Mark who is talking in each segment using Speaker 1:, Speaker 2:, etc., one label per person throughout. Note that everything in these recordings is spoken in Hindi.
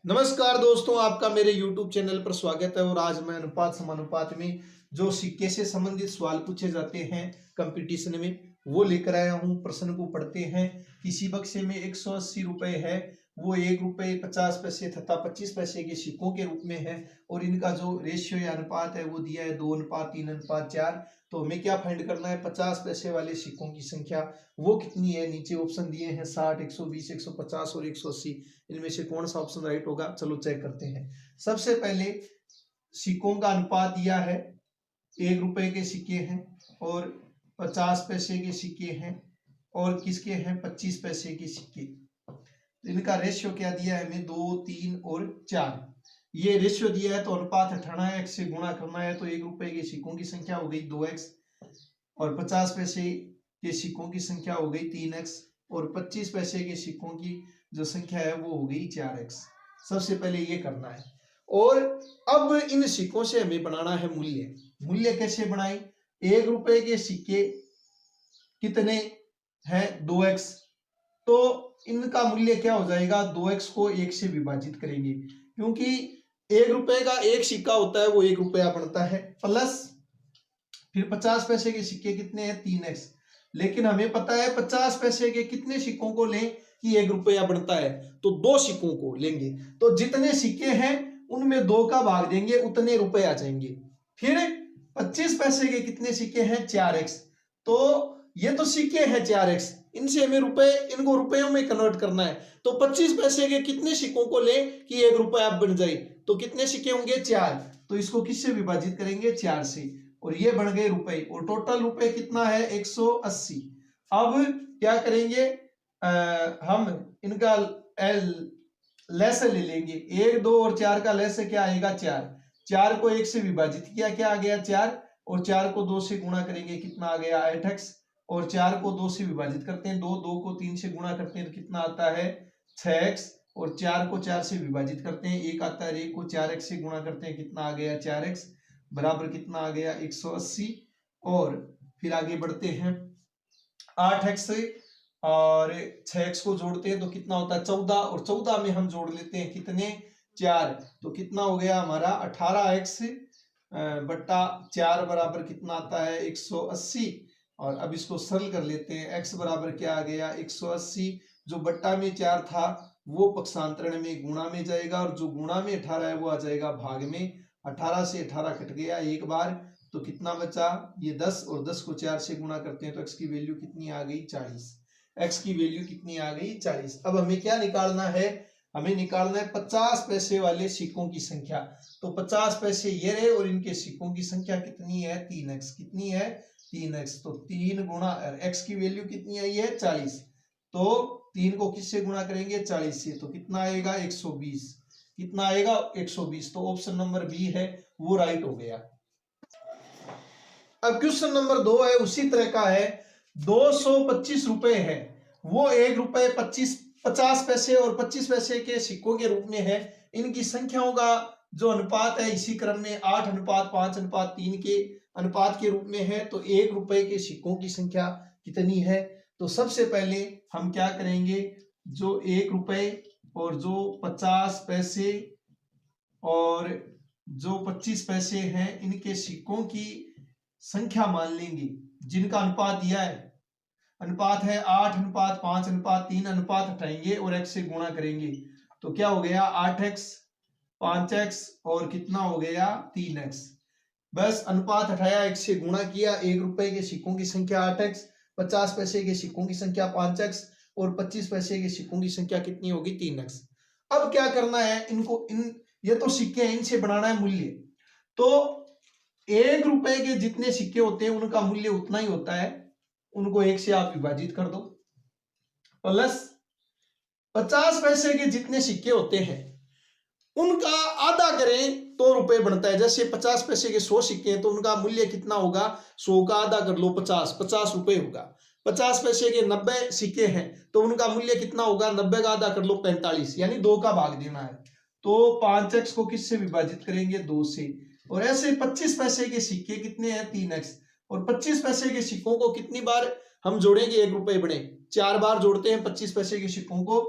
Speaker 1: नमस्कार दोस्तों, आपका मेरे YouTube चैनल पर स्वागत है। और आज मैं अनुपात समानुपात में जो सिक्के से संबंधित सवाल पूछे जाते हैं कंपटीशन में वो लेकर आया हूं। प्रश्न को पढ़ते हैं। किसी बक्से में 180 रुपए है, वो 1 रुपए 50 पैसे तथा 25 पैसे के सिक्कों के रूप में है और इनका जो रेशियो या अनुपात है वो दिया है 2:3:4। तो हमें क्या फाइंड करना है? 50 पैसे वाले सिक्कों की संख्या वो कितनी है। नीचे ऑप्शन दिए हैं 60, 120, 150 और 180। इनमें से कौन सा ऑप्शन राइट होगा? चलो चेक करते हैं। सबसे पहले सिक्कों का अनुपात दिया है, 1 रुपए के सिक्के हैं और 50 पैसे के सिक्के हैं और किसके हैं? 25 पैसे के सिक्के। इनका रेशियो क्या दिया है हमें? 2, 3 और 4। ये रेशियो दिया है तो अनुपात हटाना है, x से गुणा करना है। तो 1 रुपए के सिक्कों की संख्या हो गई 2x और 50 पैसे के सिक्कों की संख्या हो गई 3x और 25 पैसे के सिक्कों की जो संख्या है वो हो गई 4x। सबसे पहले ये करना है और अब इन सिक्कों से हमें बनाना है मूल्य। मूल्य कैसे बनाए? 1 रुपए के सिक्के कितने हैं? 2x। तो इनका मूल्य क्या हो जाएगा? 2x को 1 से विभाजित करेंगे क्योंकि 1 रुपए का एक सिक्का होता है वो 1 रुपया बनता है। प्लस फिर 50 पैसे के सिक्के कितने हैं? 3x। लेकिन हमें पता है 50 पैसे के कितने सिक्कों को लें कि 1 रुपया बनता है? तो 2 सिक्कों को लेंगे। तो जितने सिक्के हैं उनमें 2 का भाग देंगे, उतने रुपए आ जाएंगे। फिर 25 पैसे के कितने सिक्के हैं? 4x। तो ये तो सिक्के हैं 4x, इनसे हमें इनको रुपयों में कन्वर्ट करना है। तो 25 पैसे के कितने सिक्कों को ले कि 1 रुपया बन जाए? तो कितने सिक्के होंगे? 4। तो इसको किससे विभाजित करेंगे? 4 से और ये बन गए रुपए। और टोटल रुपए कितना है? 180। अब क्या करेंगे? हम इनका लेस ले लेंगे। 1, 2 और 4 का लेस क्या आएगा? 4। 4 को 1 से विभाजित किया, क्या आ गया? 4। और 4 को 2 से गुणा करेंगे, कितना आ गया? 8x। और 4 को 2 से विभाजित करते हैं, 2, 2 को 3 से गुणा करते हैं तो कितना आता है? 6x। और 4 को 4 से विभाजित करते हैं, 1 आता है। 1 को 4x से गुणा करते हैं, कितना आ गया? 4x बराबर कितना आ गया? 180। और फिर आगे बढ़ते हैं, 8x और 6x को जोड़ते हैं तो कितना होता है? 14। और 14 में हम जोड़ लेते हैं कितने? 4। तो कितना हो गया हमारा? 18x बट्टा 4 बराबर कितना आता है? 180। और अब इसको सरल कर लेते हैं। x बराबर क्या आ गया? 180। जो बट्टा में 4 था वो पक्षांतरण में गुणा में जाएगा और जो गुणा में 18 है वो आ जाएगा भाग में। 18 से 18 कट गया एक बार, तो कितना बचा? ये 10 और 10 को 4 से गुणा करते हैं तो x की वैल्यू कितनी आ गई? 40। x की वैल्यू कितनी आ गई? 40। अब हमें क्या निकालना है? हमें निकालना है 50 पैसे वाले सिक्कों की संख्या। तो 50 पैसे ये रहे और इनके सिक्कों की संख्या कितनी है? 3x। कितनी है? 3x। तो 3 गुणा x की वैल्यू कितनी आई है? 40। तो 3 को किससे गुणा करेंगे? 40 से। तो कितना आएगा? 120। कितना आएगा? 120। तो ऑप्शन नंबर बी है वो राइट हो गया। अब क्वेश्चन नंबर 2 है, उसी तरह का है। 225 रुपए है, वो 1 रुपए 50 पैसे और 25 पैसे के सिक्कों के रूप में है। इनकी संख्याओं का जो अनुपात है इसी क्रम में 8:5:3 के अनुपात के रूप में है। तो 1 रुपए के सिक्कों की संख्या कितनी है? तो सबसे पहले हम क्या करेंगे? जो 1 रुपए और जो 50 पैसे और जो 25 पैसे हैं इनके सिक्कों की संख्या मान लेंगे जिनका अनुपात दिया है। अनुपात है 8:5:3। अनुपात हटाएंगे और x से गुणा करेंगे तो क्या हो गया? 8x, 5x और कितना हो गया? 3x। बस अनुपात हटाया, x से गुणा किया। 1 रुपए के सिक्कों की संख्या 8x, 50 पैसे के सिक्कों की संख्या 5x और 25 पैसे के सिक्कों की संख्या कितनी होगी? 3x। अब क्या करना है? ये तो सिक्के हैं, इनसे बनाना है मूल्य। तो 1 रुपए के जितने सिक्के होते हैं उनका मूल्य उतना ही होता है, उनको 1 से आप विभाजित कर दो। प्लस 50 पैसे के जितने सिक्के होते हैं उनका आधा करें तो रुपए बनता है। जैसे 50 पैसे के 100 सिक्के हैं तो उनका मूल्य कितना होगा? 100 का आधा कर लो 50 रुपए होगा। 50 पैसे के 90 सिक्के हैं तो उनका मूल्य कितना होगा? 90 का आधा कर लो 45, यानी 2 का भाग देना है। तो 5x को किससे विभाजित करेंगे? 2 से। और ऐसे 25 पैसे के सिक्के कितने हैं? 3x। और 25 पैसे के सिक्कों को कितनी बार हम जोड़ेंगे? 1 रुपए बने 4 बार जोड़ते हैं 25 पैसे के सिक्कों को।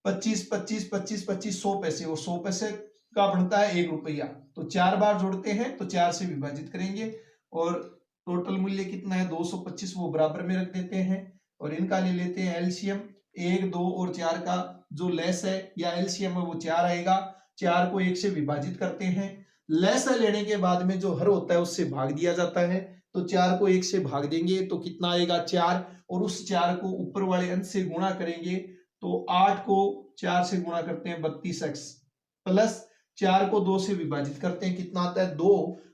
Speaker 1: 25 25 25 25 100 पैसे, और 100 पैसे का बनता है 1 रुपया। तो 4 बार जोड़ते हैं तो 4 से विभाजित करेंगे और टोटल मूल्य कितना है 225, वो बराबर में रख देते हैं और इनका ले लेते हैं एलसीएम। 1 2 और 4 का जो लेस है या एलसीएम है वो 4 आएगा। 4 को 1 से विभाजित करते हैं, लेस लेने के बाद में जो हर होता है उससे भाग दिया जाता है। तो 4 को 1 से भाग देंगे तो कितना आएगा 4, और उस 4 को ऊपर वाले अंश से गुणा करेंगे तो 8 को 4 से गुणा करते हैं 32x, प्लस 4 को 2 से विभाजित करते हैं कितना आता है 2,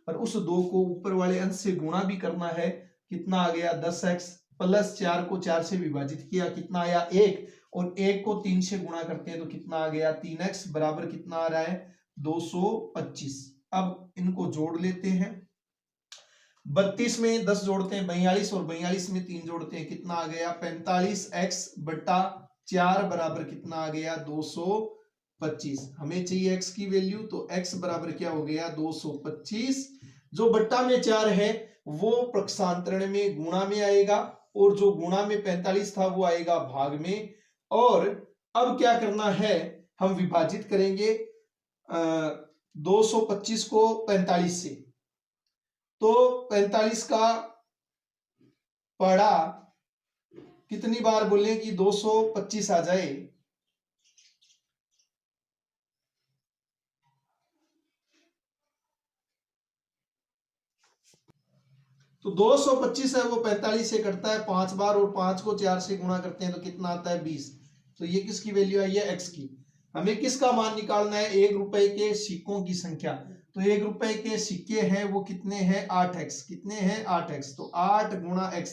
Speaker 1: और उस 2 को ऊपर वाले अंश से गुणा भी करना है, कितना आ गया 10x, प्लस 4 को 4 से विभाजित किया कितना आया 1, और 1 को 3 से गुणा करते हैं तो कितना आ गया 3x, बराबर कितना आ रहा है 225। अब इनको जोड़ लेते हैं, 32 में 10 जोड़ते हैं 42, और 42 में 3 जोड़ते हैं कितना आ गया 45x बटा 4 बराबर कितना आ गया 225। हमें चाहिए x की वैल्यू, तो x बराबर क्या हो गया 225। जो बट्टा में 4 है वो पक्षांतरण में गुणा में आएगा, और जो गुणा में 45 था वो आएगा भाग में। और अब क्या करना है, हम विभाजित करेंगे 225 को 45 से, तो 45 का पढ़ा कितनी बार बोले कि 225 आ जाए, तो 225 है वो 45 से कटता है 5 बार, और 5 को 4 से गुणा करते हैं तो कितना आता है 20। तो ये किसकी वैल्यू आई है x की। हमें किसका मान निकालना है, 1 रुपए के सिक्कों की संख्या। तो 1 रुपए के सिक्के हैं वो कितने हैं 8x, कितने हैं 8x, तो 8 गुणा x,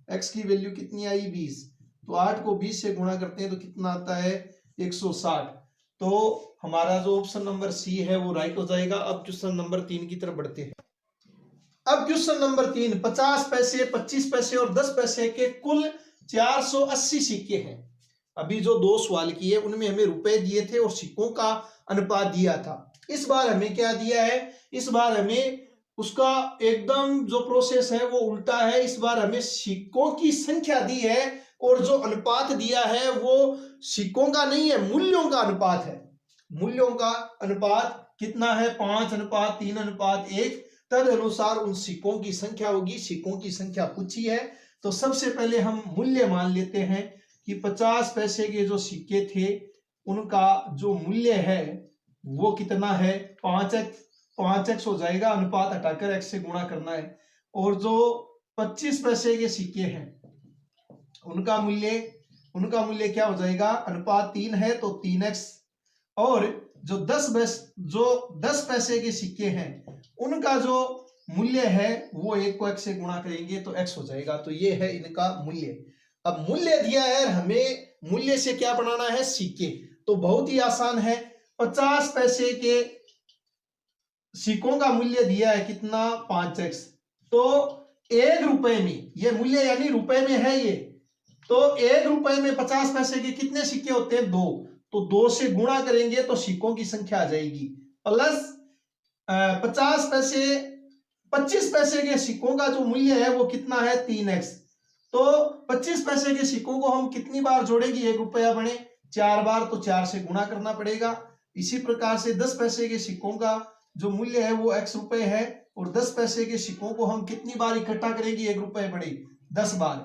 Speaker 1: x की वैल्यू कितनी आई 20, तो 8 को 20 से गुणा करते हैं तो कितना आता है 160। तो हमारा जो ऑप्शन नंबर सी है वो राइट हो जाएगा। अब क्वेश्चन नंबर 3 की तरफ बढ़ते हैं। अब क्वेश्चन नंबर 3, 50 पैसे 25 पैसे और 10 पैसे के कुल 480 सिक्के हैं। अभी जो 2 सवाल किए उनमें हमें रुपए दिए थे और सिक्कों का अनुपात दिया था। इस बार हमें क्या दिया है, इस बार हमें उसका एकदम जो प्रोसेस है वो उल्टा है। इस बार हमें सिक्कों की संख्या दी है और जो अनुपात दिया है वो सिक्कों का नहीं है, मूल्यों का अनुपात है। मूल्यों का अनुपात कितना है 5:3:1, तद अनुसार उन सिक्कों की संख्या होगी। सिक्कों की संख्या पूछी है तो सबसे पहले हम मूल्य मान लेते हैं कि 50 पैसे के जो सिक्के थे उनका जो मूल्य है वो कितना है 5x हो जाएगा, अनुपात हटाकर x से गुणा करना है। और जो 25 पैसे के सिक्के हैं उनका मूल्य क्या हो जाएगा, अनुपात 3 है तो 3x, और जो 10 पैसे के सिक्के हैं उनका जो मूल्य है वो 1 को x से गुणा करेंगे तो x हो जाएगा। तो ये है इनका मूल्य। अब मूल्य दिया है, हमें मूल्य से क्या बनाना है सिक्के, तो बहुत ही आसान है। 50 पैसे के सिक्कों का मूल्य दिया है कितना 5x, तो 1 रुपए में ये मूल्य यानी रुपए में है ये, तो 1 रुपए में 50 पैसे के कितने सिक्के होते हैं 2, तो 2 से गुणा करेंगे तो सिक्कों की संख्या आ जाएगी, प्लस 25 पैसे के सिक्कों का जो मूल्य है वो कितना है 3x, तो 25 पैसे के सिक्कों को हम कितनी बार जोड़ेंगे 1 रुपया बने 4 बार, तो 4 से गुणा करना पड़ेगा। इसी प्रकार से 10 पैसे के सिक्कों का जो मूल्य है वो x रुपए है, और 10 पैसे के सिक्कों को हम कितनी बार इकट्ठा करेंगे 1 रुपए बड़े 10 बार,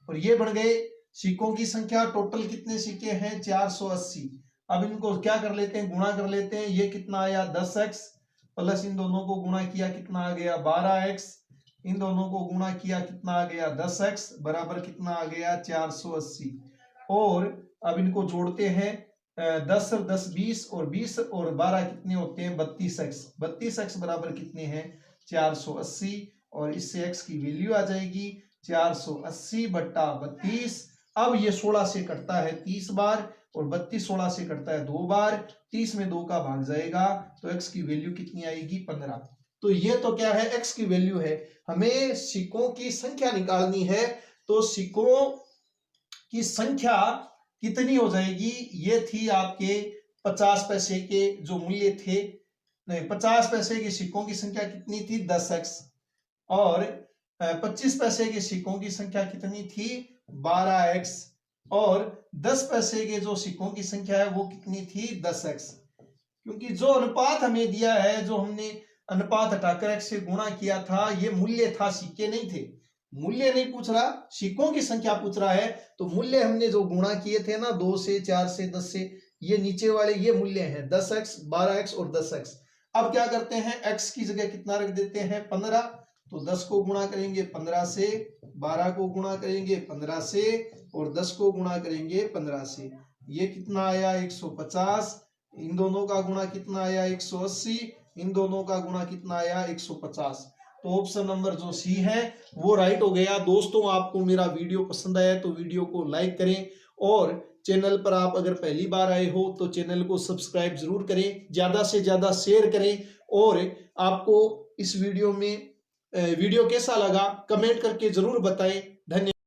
Speaker 1: और ये बढ़ गए सिक्कों की संख्या। टोटल कितने सिक्के हैं 480। अब इनको क्या कर लेते हैं, गुणा कर लेते हैं। ये कितना आया 10x, प्लस इन दोनों को गुणा किया कितना आ गया 12x, इन दोनों को गुणा किया कितना आ गया 10x, बराबर कितना आ गया 480। और अब इनको जोड़ते हैं 10 और 10 20, और 20 और 12 कितने होते हैं 32x, 32x बराबर कितने हैं 480, और इससे x की वैल्यू आ जाएगी 480 बट्टा 32। अब ये 16 से कटता है 30 बार, और 32 16 से कटता है 2 बार, 30 में 2 का भाग जाएगा तो x की वैल्यू कितनी आएगी 15। तो ये तो क्या है x की वैल्यू है। हमें सिक्कों की संख्या निकालनी है, तो सिक्कों की संख्या कितनी हो जाएगी, ये थी आपके 50 पैसे के जो मूल्य थे, नहीं 50 पैसे के सिक्कों की संख्या कितनी थी 10x, और 25 पैसे के सिक्कों की संख्या कितनी थी 12x, और 10 पैसे के जो सिक्कों की संख्या है वो कितनी थी 10x, क्योंकि जो अनुपात हमें दिया है, जो हमने अनुपात हटाकर x से गुणा किया था, ये मूल्य था, सिक्के नहीं थे। मूल्य नहीं पूछ रहा, सिक्कों की संख्या पूछ रहा है। तो मूल्य हमने जो गुणा किए थे ना 2 से 4 से 10 से, ये नीचे वाले ये मूल्य हैं 10x 12x और 10x। अब क्या करते हैं, x की जगह कितना रख देते हैं 15, तो 10 को गुणा करेंगे 15 से, 12 को गुणा करेंगे 15 से और 10 को गुणा करेंगे 15 से। ये कितना आया 150, इन दोनों का गुणा कितना आया 180, इन दोनों का गुणा कितना आया 150। तो ऑप्शन नंबर जो सी है वो राइट हो गया। दोस्तों आपको मेरा वीडियो पसंद आया तो वीडियो को लाइक करें, और चैनल पर आप अगर पहली बार आए हो तो चैनल को सब्सक्राइब जरूर करें, ज्यादा से ज्यादा शेयर करें। और आपको इस वीडियो में वीडियो कैसा लगा कमेंट करके जरूर बताएं। धन्यवाद।